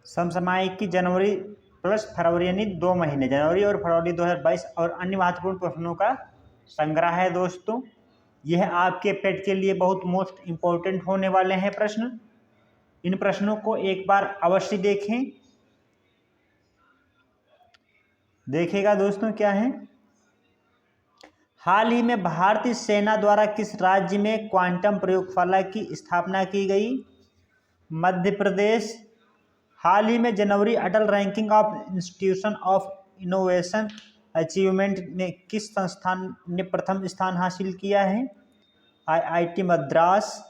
समसामयिकी जनवरी plus फरवरी यानी 2 महीने, जनवरी और फरवरी 2022 और अन्य महत्वपूर्ण प्रश्नों का संग्रह है दोस्तों। यह आपके पेट के लिए बहुत मोस्ट इम्पोर्टेंट होने वाले हैं प्रश्न। इन प्रश्नों को एक बार अवश्य देखें। देखिएगा दोस्तों क्या है। हाल ही में भारतीय सेना द्वारा किस राज्य में क्वांटम प्रयोगशाला की स्थापना की गई? मध्य प्रदेश। हाल ही में जनवरी Atal ranking of institution of innovation achievement में किस संस्थान ने प्रथम स्थान हासिल किया है? आईआईटी मद्रास।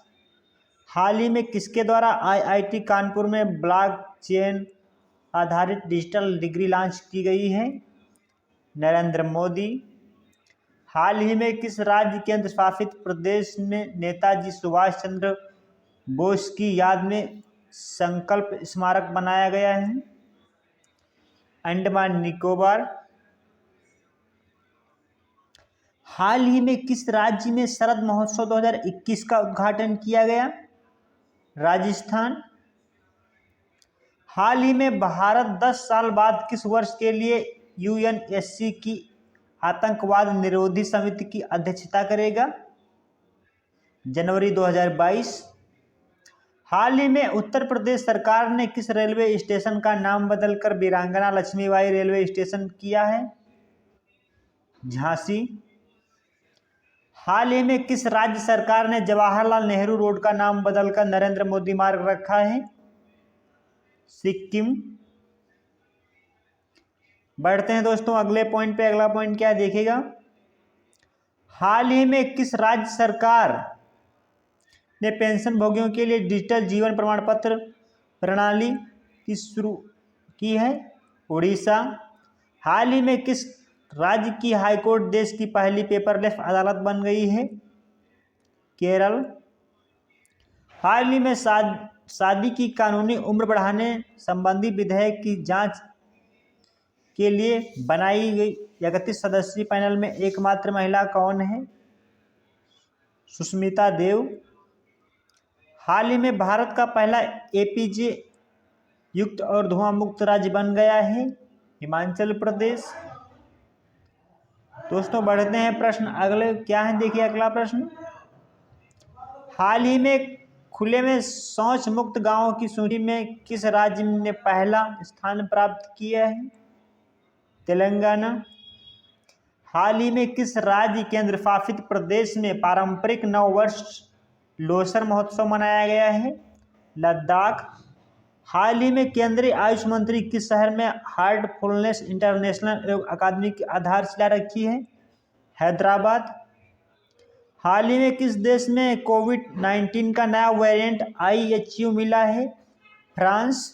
हाल ही में किसके द्वारा आईआईटी कानपुर में ब्लॉकचेन आधारित डिजिटल डिग्री लॉन्च की गई है? नरेंद्र मोदी। हाल ही में किस राज्य केंद्र शासित प्रदेश में नेताजी सुभाष चंद्र बोस की याद में संकल्प स्मारक बनाया गया है? अंडमान निकोबार। हाल ही में किस राज्य में शरद महोत्सव 2021 का उद्घाटन किया गया? राजस्थान। हाल ही में भारत 10 साल बाद किस वर्ष के लिए यूएनएससी की आतंकवाद निरोधी समिति की अध्यक्षता करेगा? जनवरी 2022। हाल ही में उत्तर प्रदेश सरकार ने किस रेलवे स्टेशन का नाम बदलकर वीरांगना लक्ष्मीबाई रेलवे स्टेशन किया है? झांसी। हाल ही में किस राज्य सरकार ने जवाहरलाल नेहरू रोड का नाम बदलकर नरेंद्र मोदी मार्ग रखा है? सिक्किम। बढ़ते हैं दोस्तों अगले पॉइंट पे। अगला पॉइंट क्या देखेगा। हाल ही में किस राज्य सरकार ने पेंशन भोगियों के लिए डिजिटल जीवन प्रमाण पत्र प्रणाली की शुरू की है? उड़ीसा। हाल ही में किस राज्य की हाईकोर्ट देश की पहली पेपरलेस अदालत बन गई है? केरल। हाल ही में शादी की कानूनी उम्र बढ़ाने संबंधी विधेयक की जांच के लिए बनाई गई 31 सदस्यीय पैनल में एकमात्र महिला कौन है? सुष्मिता देव। हाल ही में भारत का पहला एपीजे युक्त और धुआं मुक्त राज्य बन गया है? हिमाचल प्रदेश। दोस्तों बढ़ते हैं प्रश्न अगले क्या है देखिए अगला प्रश्न। हाल ही में खुले में शौच मुक्त गांवों की सूची में किस राज्य ने पहला स्थान प्राप्त किया है? तेलंगाना। हाल ही में किस राज्य केंद्र शासित प्रदेश में पारंपरिक नववर्ष लोसर महोत्सव मनाया गया है? लद्दाख। हाल ही में केंद्रीय आयुष मंत्री किस शहर में हार्टफुलनेस इंटरनेशनल योग अकादमी की आधारशिला रखी है? हैदराबाद। हाल ही में किस देश में कोविड-19 का नया वेरिएंट IHU मिला है? फ्रांस।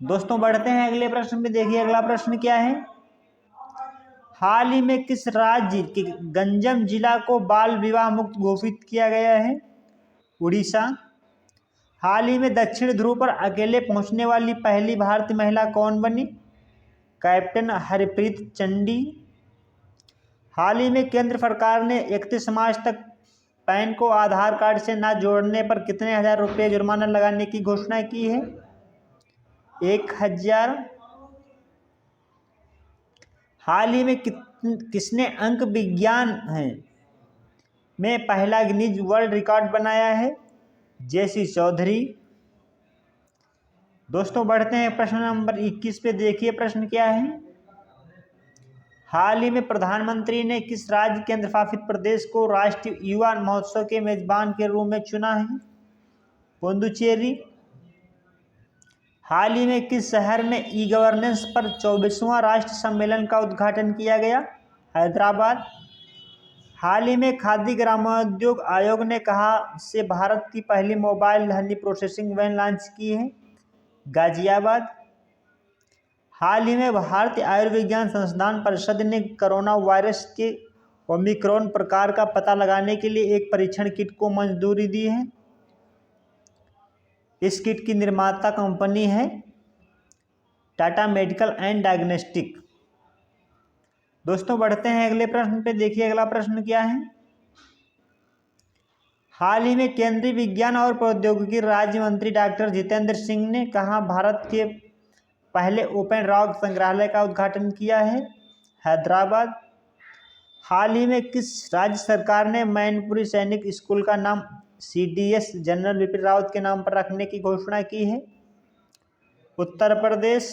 दोस्तों बढ़ते हैं अगले प्रश्न में। देखिए अगला प्रश्न क्या है। हाल ही में किस राज्य के गंजम जिला को बाल विवाह मुक्त घोषित किया गया है? उड़ीसा। हाल ही में दक्षिण ध्रुव पर अकेले पहुंचने वाली पहली भारतीय महिला कौन बनी? कैप्टन हरप्रीत चंडी। हाल ही में केंद्र सरकार ने 31 मार्च तक पैन को आधार कार्ड से न जोड़ने पर कितने हजार रुपये जुर्माना लगाने की घोषणा की है? 1000। हाल ही में किसने अंक विज्ञान में पहला गिनीज वर्ल्ड रिकॉर्ड बनाया है? जेसी चौधरी। दोस्तों बढ़ते हैं प्रश्न नंबर 21 पे। देखिए प्रश्न क्या है। हाल ही में प्रधानमंत्री ने किस राज्य केंद्र शासित प्रदेश को राष्ट्रीय युवा महोत्सव के मेजबान के रूप में चुना है? पुडुचेरी। हाल ही में किस शहर में ई गवर्नेंस पर 24वां राष्ट्रीय सम्मेलन का उद्घाटन किया गया? हैदराबाद। हाल ही में खादी ग्रामोद्योग आयोग ने कहाँ से भारत की पहली mobile honey processing van launch की है? गाजियाबाद। हाल ही में भारतीय आयुर्विज्ञान संस्थान परिषद ने कोरोना वायरस के ओमिक्रॉन प्रकार का पता लगाने के लिए एक परीक्षण किट को मंजूरी दी है। इस किट की निर्माता कंपनी है टाटा मेडिकल एंड डायग्नोस्टिक। दोस्तों बढ़ते हैं अगले प्रश्न पे। देखिए अगला प्रश्न क्या है। हाल ही में केंद्रीय विज्ञान और प्रौद्योगिकी राज्य मंत्री डॉक्टर जितेंद्र सिंह ने कहाँ भारत के पहले ओपन रॉक संग्रहालय का उद्घाटन किया है? हैदराबाद। हाल ही में किस राज्य सरकार ने मैनपुरी सैनिक स्कूल का नाम CDS जनरल बिपिन रावत के नाम पर रखने की घोषणा की है? उत्तर प्रदेश।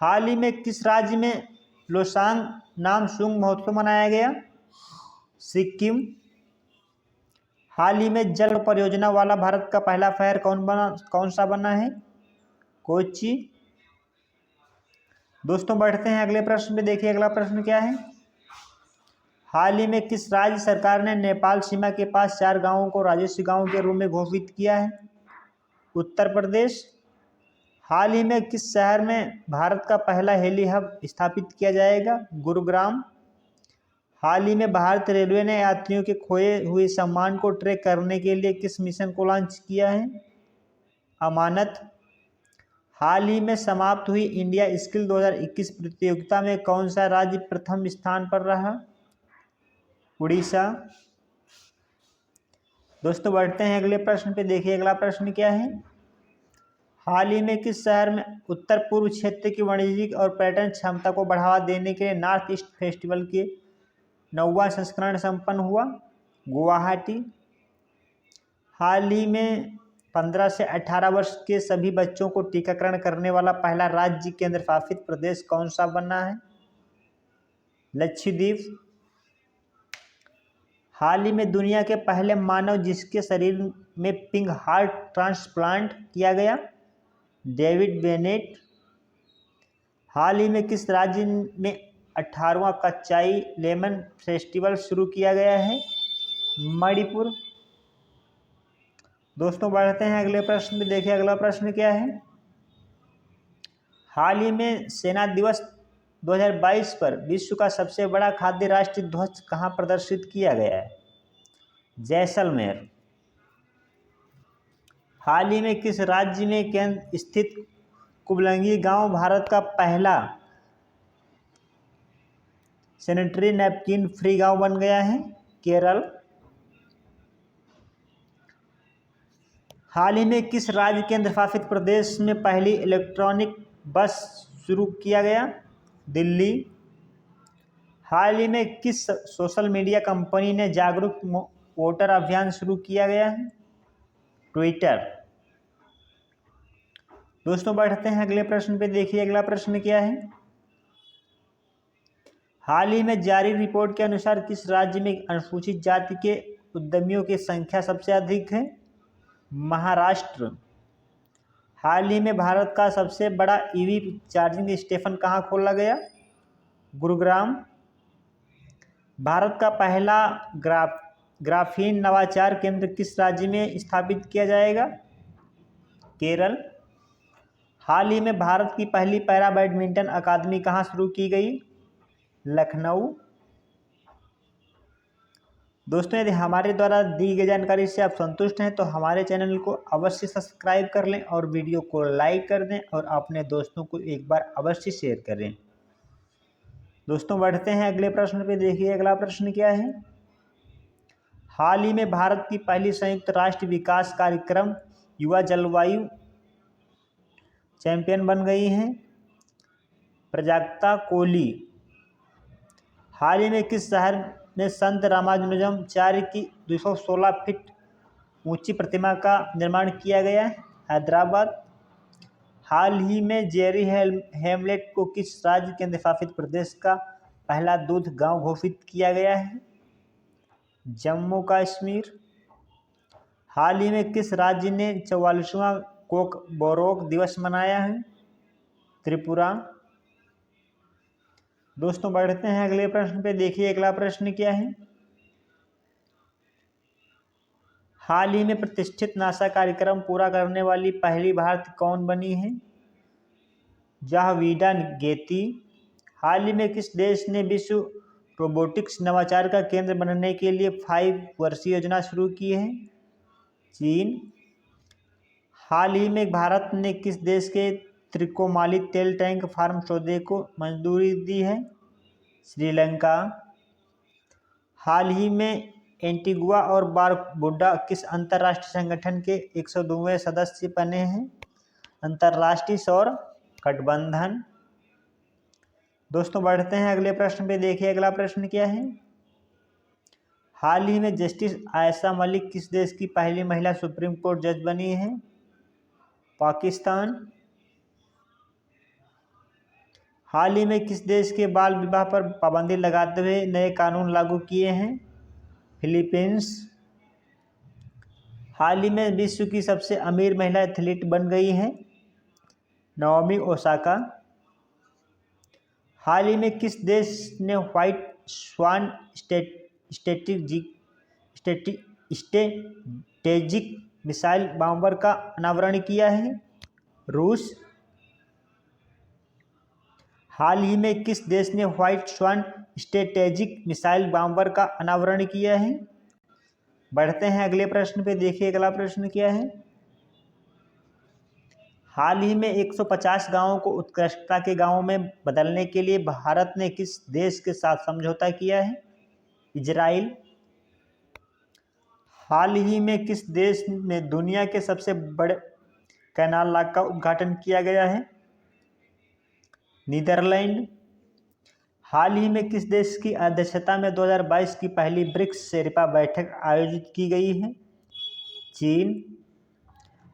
हाल ही में किस राज्य में लोसांग नामसूंग महोत्सव मनाया गया? सिक्किम। हाल ही में जल परियोजना वाला भारत का पहला शहर कौन सा बना है? कोच्चि। दोस्तों बढ़ते हैं अगले प्रश्न पे। देखिए अगला प्रश्न क्या है। हाल ही में किस राज्य सरकार ने नेपाल सीमा के पास 4 गांवों को राजस्व गांव के रूप में घोषित किया है? उत्तर प्रदेश। हाल ही में किस शहर में भारत का पहला हेली हब स्थापित किया जाएगा? गुरुग्राम। हाल ही में भारत रेलवे ने यात्रियों के खोए हुए सामान को ट्रैक करने के लिए किस मिशन को लॉन्च किया है? अमानत। हाल ही में समाप्त हुई इंडिया स्किल 2021 प्रतियोगिता में कौन सा राज्य प्रथम स्थान पर रहा? उड़ीसा। दोस्तों बढ़ते हैं अगले प्रश्न पे। देखिए अगला प्रश्न क्या है। हाल ही में किस शहर में उत्तर पूर्व क्षेत्र की वाणिज्यिक और पर्यटन क्षमता को बढ़ावा देने के लिए नॉर्थ ईस्ट फेस्टिवल के 9वां संस्करण संपन्न हुआ? गुवाहाटी। हाल ही में 15 से 18 वर्ष के सभी बच्चों को टीकाकरण करने वाला पहला राज्य केंद्र शासित प्रदेश कौन सा बना है? लक्षद्वीप। हाल ही में दुनिया के पहले मानव जिसके शरीर में पिंक हार्ट ट्रांसप्लांट किया गया? David Bennett. हाल ही में किस राज्य में 18वां कच्चाई लेमन फेस्टिवल शुरू किया गया है? मणिपुर। दोस्तों बढ़ते हैं अगले प्रश्न में। देखिए अगला प्रश्न क्या है। हाल ही में सेना दिवस 2022 पर विश्व का सबसे बड़ा खाद्य राष्ट्रीय ध्वज कहाँ प्रदर्शित किया गया है? जैसलमेर। हाल ही में किस राज्य में केंद्र स्थित कुबलंगी गांव भारत का पहला सैनिटरी नैपकिन फ्री गांव बन गया है? केरल। हाल ही में किस राज्य केंद्र शासित प्रदेश में पहली इलेक्ट्रॉनिक बस शुरू किया गया? दिल्ली। हाल ही में किस सोशल मीडिया कंपनी ने जागरूक वोटर अभियान शुरू किया गया है? ट्विटर। दोस्तों बढ़ते हैं अगले प्रश्न पे। देखिए अगला प्रश्न क्या है। हाल ही में जारी रिपोर्ट के अनुसार किस राज्य में अनुसूचित जाति के उद्यमियों की संख्या सबसे अधिक है? महाराष्ट्र। हाल ही में भारत का सबसे बड़ा EV चार्जिंग स्टेशन कहाँ खोला गया? गुरुग्राम। भारत का पहला ग्राफीन नवाचार केंद्र किस राज्य में स्थापित किया जाएगा? केरल। हाल ही में भारत की पहली पैरा बैडमिंटन अकादमी कहाँ शुरू की गई? लखनऊ। दोस्तों यदि हमारे द्वारा दी गई जानकारी से आप संतुष्ट हैं तो हमारे चैनल को अवश्य सब्सक्राइब कर लें और वीडियो को लाइक कर दें और अपने दोस्तों को एक बार अवश्य शेयर करें। दोस्तों बढ़ते हैं अगले प्रश्न पे। देखिए अगला प्रश्न क्या है। हाल ही में भारत की पहली संयुक्त राष्ट्र विकास कार्यक्रम युवा जलवायु चैंपियन बन गई हैं प्राजक्ता कोली। हाल ही में किस शहर में संत रामानुजाचार्य की 216 फीट ऊंची प्रतिमा का निर्माण किया गया है? हैदराबाद। हाल ही में जेरी हेमलेट को किस राज्य केंद्र शासित प्रदेश का पहला दूध गांव घोषित किया गया है? जम्मू कश्मीर। हाल ही में किस राज्य ने 44वां कोक बोरोक दिवस मनाया है? त्रिपुरा। दोस्तों बढ़ते हैं अगले प्रश्न पे। देखिए अगला प्रश्न क्या है। हाल ही में प्रतिष्ठित नासा कार्यक्रम पूरा करने वाली पहली भारतीय कौन बनी है? जाहवीरा गेती। हाल ही में किस देश ने विश्व रोबोटिक्स नवाचार का केंद्र बनने के लिए 5 वर्षीय योजना शुरू की है? चीन। हाल ही में भारत ने किस देश के त्रिकोमाली तेल टैंक फार्म सौदे को मंजूरी दी है? श्रीलंका। हाल ही में एंटीगुआ और बारबुडा किस अंतर्राष्ट्रीय संगठन के 102वें सदस्य बने हैं? अंतर्राष्ट्रीय सौर गठबंधन। दोस्तों बढ़ते हैं अगले प्रश्न पे। देखिए अगला प्रश्न क्या है। हाल ही में जस्टिस आयशा मलिक किस देश की पहली महिला सुप्रीम कोर्ट जज बनी है? पाकिस्तान। हाल ही में किस देश के बाल विवाह पर पाबंदी लगाते हुए नए कानून लागू किए हैं? फिलीपींस। हाल ही में विश्व की सबसे अमीर महिला एथलीट बन गई हैं नाओमी ओसाका। हाल ही में किस देश ने व्हाइट स्वान स्ट्रेटेजिक मिसाइल बॉम्बर का अनावरण किया है? रूस। हाल ही में किस देश ने व्हाइट स्वान स्ट्रेटेजिक मिसाइल बॉम्बर का अनावरण किया है? बढ़ते हैं अगले प्रश्न पे। देखिए अगला प्रश्न क्या है। हाल ही में 150 गांवों को उत्कृष्टता के गांवों में बदलने के लिए भारत ने किस देश के साथ समझौता किया है? इजराइल। हाल ही में किस देश में दुनिया के सबसे बड़े कैनाल लॉक का उद्घाटन किया गया है? नीदरलैंड। हाल ही में किस देश की अध्यक्षता में 2022 की पहली ब्रिक्स शेर्पा बैठक आयोजित की गई है? चीन।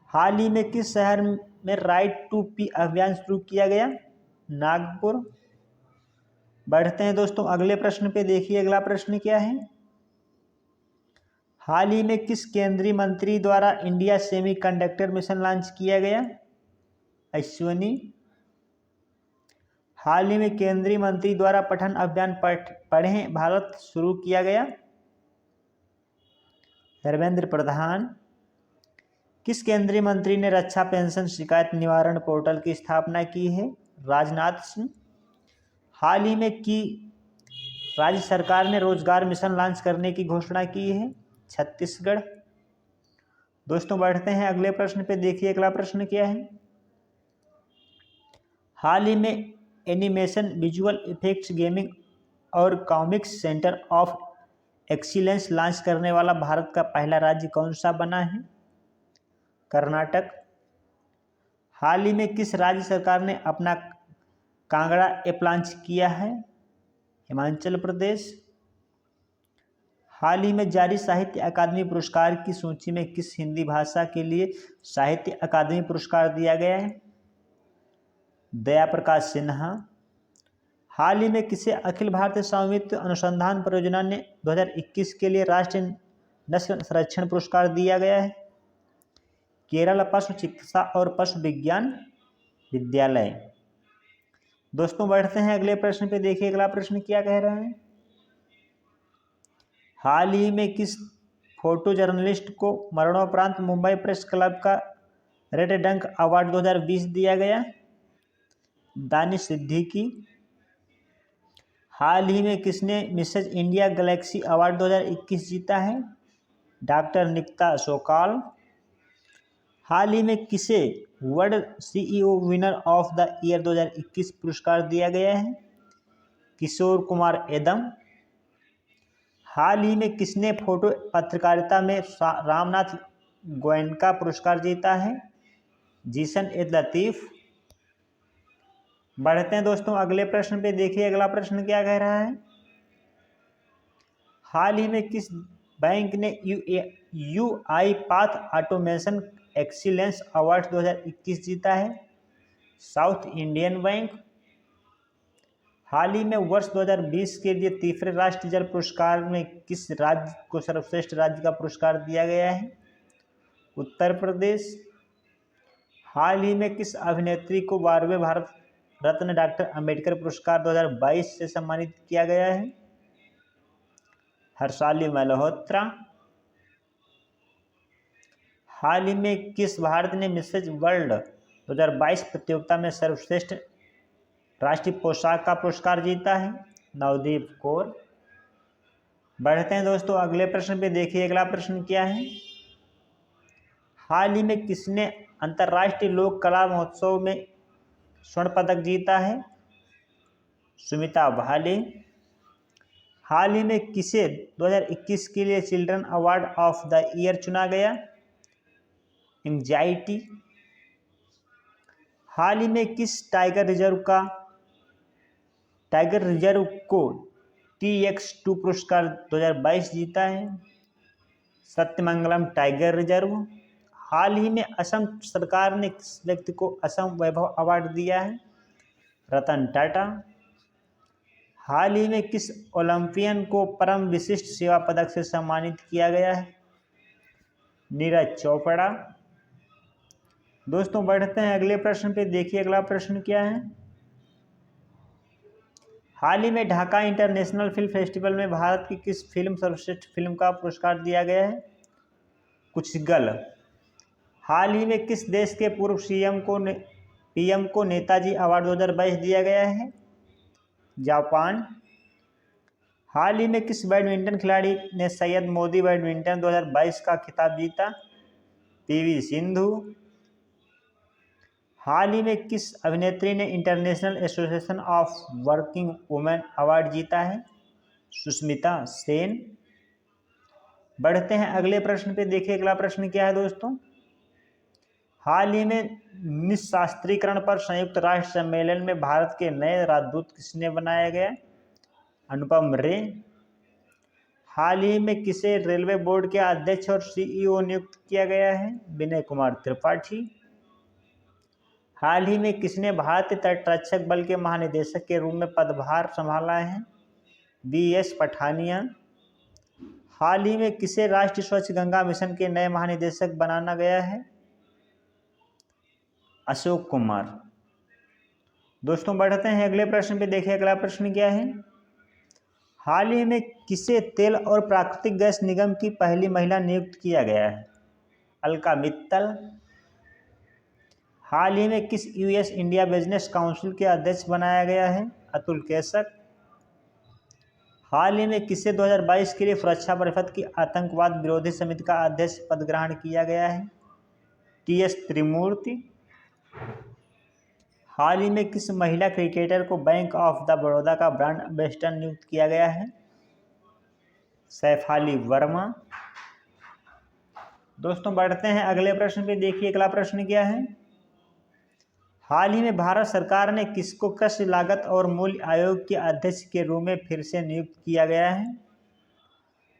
हाल ही में किस शहर में राइट टू पी अभियान शुरू किया गया? नागपुर। बढ़ते हैं दोस्तों अगले प्रश्न पे। देखिए अगला प्रश्न क्या है। हाल ही में किस केंद्रीय मंत्री द्वारा इंडिया सेमीकंडक्टर मिशन लॉन्च किया गया? अश्विनी। हाल ही में केंद्रीय मंत्री द्वारा पठन अभियान पढ़ें भारत शुरू किया गया? धर्मेंद्र प्रधान। किस केंद्रीय मंत्री ने रक्षा पेंशन शिकायत निवारण पोर्टल की स्थापना की है? राजनाथ सिंह। हाल ही में की राज्य सरकार ने रोजगार मिशन लॉन्च करने की घोषणा की है? छत्तीसगढ़। दोस्तों बढ़ते हैं अगले प्रश्न पे। देखिए अगला प्रश्न क्या है। हाल ही में एनिमेशन, विजुअल इफेक्ट्स, गेमिंग और comics centre of excellence launch करने वाला भारत का पहला राज्य कौन सा बना है? कर्नाटक। हाल ही में किस राज्य सरकार ने अपना कांगड़ा ऐप लॉन्च किया है? हिमाचल प्रदेश। हाल ही में जारी साहित्य अकादमी पुरस्कार की सूची में किस हिंदी भाषा के लिए साहित्य अकादमी पुरस्कार दिया गया है? दया प्रकाश सिन्हा। हाल ही में किसे अखिल भारतीय स्वामित्व अनुसंधान परियोजना ने 2021 के लिए राष्ट्रीय नस्ल संरक्षण पुरस्कार दिया गया है? केरल पशु चिकित्सा और पशु विज्ञान विद्यालय। दोस्तों बढ़ते हैं अगले प्रश्न पे। देखिए अगला प्रश्न क्या कह रहा है। हाल ही में किस फोटो जर्नलिस्ट को मरणोपरांत मुंबई प्रेस क्लब का रेड डंक अवार्ड 2020 दिया गया? दानिश सिद्दीकी। हाल ही में किसने मिसेज इंडिया गैलेक्सी अवार्ड 2021 जीता है? डॉक्टर निकिता सोकाल। हाल ही में किसे world CEO winner of the year 2021 पुरस्कार दिया गया है? किशोर कुमार एदम। हाल ही में किसने फोटो पत्रकारिता में रामनाथ गोयनका पुरस्कार जीता है? जीसन ए लतीफ़। बढ़ते हैं दोस्तों अगले प्रश्न पे। देखिए अगला प्रश्न क्या कह रहा है। हाल ही में किस बैंक ने UiPath automation excellence award 2021 जीता है? South Indian bank. हाल ही में वर्ष 2020 के लिए तीसरे राष्ट्रीय जल पुरस्कार में किस राज्य को सर्वश्रेष्ठ राज्य का पुरस्कार दिया गया है? उत्तर प्रदेश। हाल ही में किस अभिनेत्री को 12वें भारत रत्न डॉक्टर अंबेडकर पुरस्कार 2022 से सम्मानित किया गया है? हर्षाली मल्होत्रा। हाल ही में किस भारत ने मिसेज वर्ल्ड 2022 प्रतियोगिता में सर्वश्रेष्ठ राष्ट्रीय पोशाक का पुरस्कार जीता है? नवदीप कौर। बढ़ते हैं दोस्तों अगले प्रश्न पे। देखिए अगला प्रश्न क्या है। हाल ही में किसने अंतर्राष्ट्रीय लोक कला महोत्सव में स्वर्ण पदक जीता है? सुमिता भाले। हाल ही में किसे 2021 के लिए children award of the year चुना गया? एंजाइटी। हाल ही में किस टाइगर रिजर्व को TX2 पुरस्कार 2022 जीता है? Sathyamangalam tiger reserve. हाल ही में असम सरकार ने किस व्यक्ति को असम वैभव अवार्ड दिया है? रतन टाटा। हाल ही में किस ओलंपियन को परम विशिष्ट सेवा पदक से सम्मानित किया गया है? नीरज चोपड़ा। दोस्तों बढ़ते हैं अगले प्रश्न पे। देखिए अगला प्रश्न क्या है। हाल ही में ढाका इंटरनेशनल फिल्म फेस्टिवल में भारत की किस फिल्म सर्वश्रेष्ठ फिल्म का पुरस्कार दिया गया है? कुछ गलत। हाल ही में किस देश के पूर्व पीएम को नेताजी अवार्ड 2022 दिया गया है? जापान। हाल ही में किस बैडमिंटन खिलाड़ी ने सैयद मोदी बैडमिंटन 2022 का खिताब जीता? PV सिंधु। हाल ही में किस अभिनेत्री ने international association of working women award जीता है? सुष्मिता सेन। बढ़ते हैं अगले प्रश्न पे। देखिए अगला प्रश्न क्या है दोस्तों। हाल ही में निःशास्त्रीकरण पर संयुक्त राष्ट्र सम्मेलन में भारत के नए राजदूत किसने बनाया गया? अनुपम रे। हाल ही में किसे रेलवे बोर्ड के अध्यक्ष और CEO नियुक्त किया गया है? विनय कुमार त्रिपाठी। हाल ही में किसने भारतीय तटरक्षक बल के महानिदेशक के रूप में पदभार संभाला है? BS पठानिया। हाल ही में किसे राष्ट्रीय स्वच्छ गंगा मिशन के नए महानिदेशक बनाना गया है? अशोक कुमार। दोस्तों बढ़ते हैं अगले प्रश्न पे। देखिए अगला प्रश्न क्या है। हाल ही में किसे तेल और प्राकृतिक गैस निगम की पहली महिला नियुक्त किया गया है? अलका मित्तल। हाल ही में किस US इंडिया बिजनेस काउंसिल के अध्यक्ष बनाया गया है? अतुल केशक। हाल ही में किसे 2022 के लिए सुरक्षा परिषद की आतंकवाद विरोधी समिति का अध्यक्ष पद ग्रहण किया गया है? TS त्रिमूर्ति। हाल ही में किस महिला क्रिकेटर को बैंक ऑफ द बड़ौदा का ब्रांड एम्बेसडर नियुक्त किया गया है? सैफाली वर्मा। दोस्तों बढ़ते हैं अगले प्रश्न पे। देखिए अगला प्रश्न क्या है। हाल ही में भारत सरकार ने किसको कृषि लागत और मूल्य आयोग के अध्यक्ष के रूप में फिर से नियुक्त किया गया है?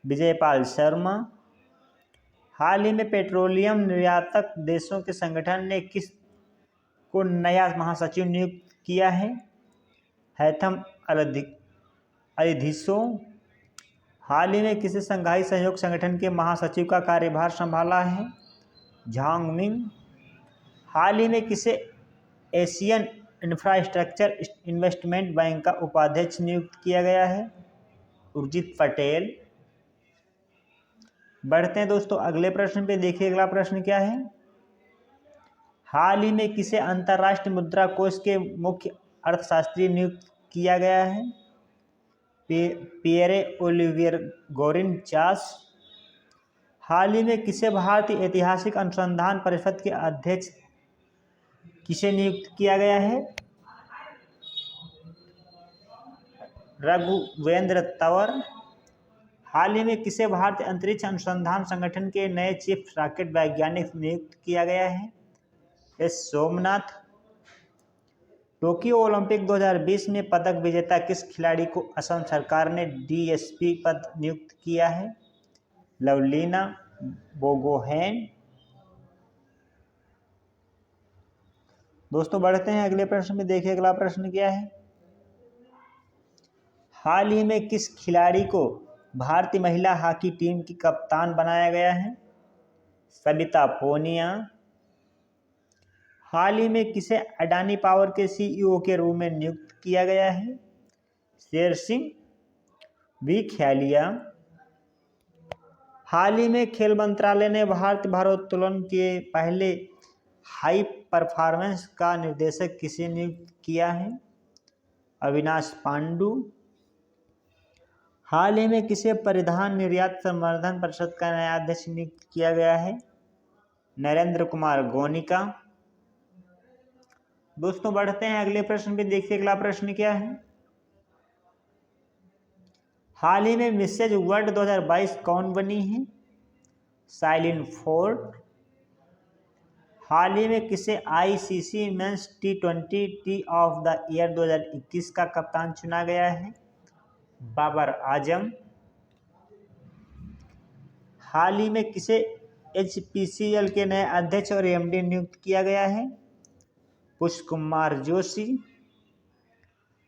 विजयपाल शर्मा। हाल ही में पेट्रोलियम निर्यातक देशों के संगठन ने किस को नया महासचिव नियुक्त किया है? हैथम अलिधिसो। हाल ही में किसे शंघाई सहयोग संगठन के महासचिव का कार्यभार संभाला है? झांग मिंग। हाल ही में किसे एशियन इंफ्रास्ट्रक्चर इन्वेस्टमेंट बैंक का उपाध्यक्ष नियुक्त किया गया है? उर्जित पटेल। बढ़ते हैं दोस्तों अगले प्रश्न पे। देखिए अगला प्रश्न क्या है। हाल ही में किसे अंतर्राष्ट्रीय मुद्रा कोष के मुख्य अर्थशास्त्री नियुक्त किया गया है? Pierre Olivier Gourinchas. हाल ही में किसे भारतीय ऐतिहासिक अनुसंधान परिषद के अध्यक्ष किसे नियुक्त किया गया है? रघुवेंद्र तंवर। हाल ही में किसे भारतीय अंतरिक्ष अनुसंधान संगठन के नए चीफ रॉकेट वैज्ञानिक नियुक्त किया गया है? एस सोमनाथ। टोक्यो ओलंपिक 2020 में पदक विजेता किस खिलाड़ी को असम सरकार ने DSP पद नियुक्त किया है? लवलीना बोगोहेन। दोस्तों बढ़ते हैं अगले प्रश्न में। देखिए अगला प्रश्न क्या है। हाल ही में किस खिलाड़ी को भारतीय महिला हॉकी टीम की कप्तान बनाया गया है? सविता पूनिया। हाल ही में किसे अडानी पावर के CEO के रूप में नियुक्त किया गया है? शेर सिंह विख्यालिया। हाल ही में खेल मंत्रालय ने भारतीय भारोत्तोलन के पहले हाई परफॉर्मेंस का निर्देशक किसे नियुक्त किया है? अविनाश पांडु। हाल ही में किसे परिधान निर्यात संवर्धन परिषद का नया अध्यक्ष नियुक्त किया गया है? नरेंद्र कुमार गोनिका। दोस्तों बढ़ते हैं अगले प्रश्न पे। देखिए अगला प्रश्न क्या है। हाल ही में मिसेज वर्ल्ड 2022 कौन बनी है? Shaylyn Ford. हाल ही में किसे ICC men's T20 T of the year 2021 का कप्तान चुना गया है? बाबर आजम। हाल ही में किसे HPCL के नए अध्यक्ष और एमडी नियुक्त किया गया है? पुष्प कुमार जोशी।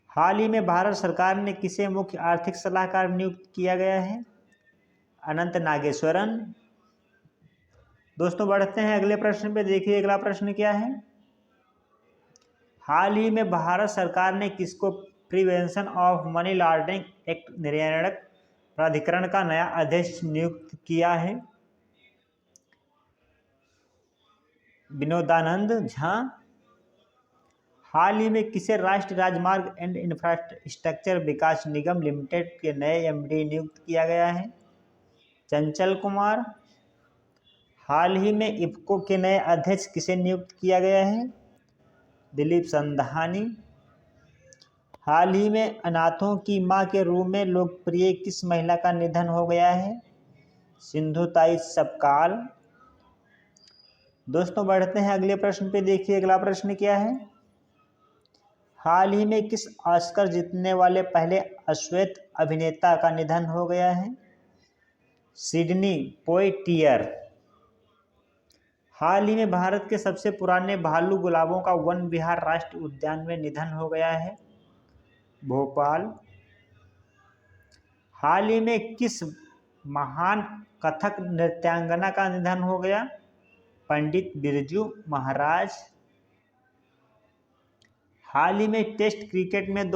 हाल ही में भारत सरकार ने किसे मुख्य आर्थिक सलाहकार नियुक्त किया गया है? अनंत नागेश्वरन। दोस्तों बढ़ते हैं अगले प्रश्न पे। देखिए अगला प्रश्न क्या है। हाल ही में भारत सरकार ने किसको prevention of money laundering act निर्यातक प्राधिकरण का नया अध्यक्ष नियुक्त किया है? विनोदानंद झा। हाल ही में किसे राष्ट्रीय राजमार्ग and infrastructure Vikas Nigam limited के नए एमडी नियुक्त किया गया है? चंचल कुमार। हाल ही में इफ्को के नए अध्यक्ष किसे नियुक्त किया गया है? दिलीप संधानी। हाल ही में अनाथों की मां के रूप में लोकप्रिय किस महिला का निधन हो गया है? सिंधुताई सपकाल। दोस्तों बढ़ते हैं अगले प्रश्न पे। देखिए अगला प्रश्न क्या है। हाल ही में किस ऑस्कर जीतने वाले पहले अश्वेत अभिनेता का निधन हो गया है? सिडनी पोइटियर। हाल ही में भारत के सबसे पुराने भालू गुलाबों का वन विहार राष्ट्रीय उद्यान में निधन हो गया है? भोपाल। हाल ही में किस महान कथक नृत्यांगना का निधन हो गया? पंडित बिरजू महाराज। हाल ही में टेस्ट क्रिकेट में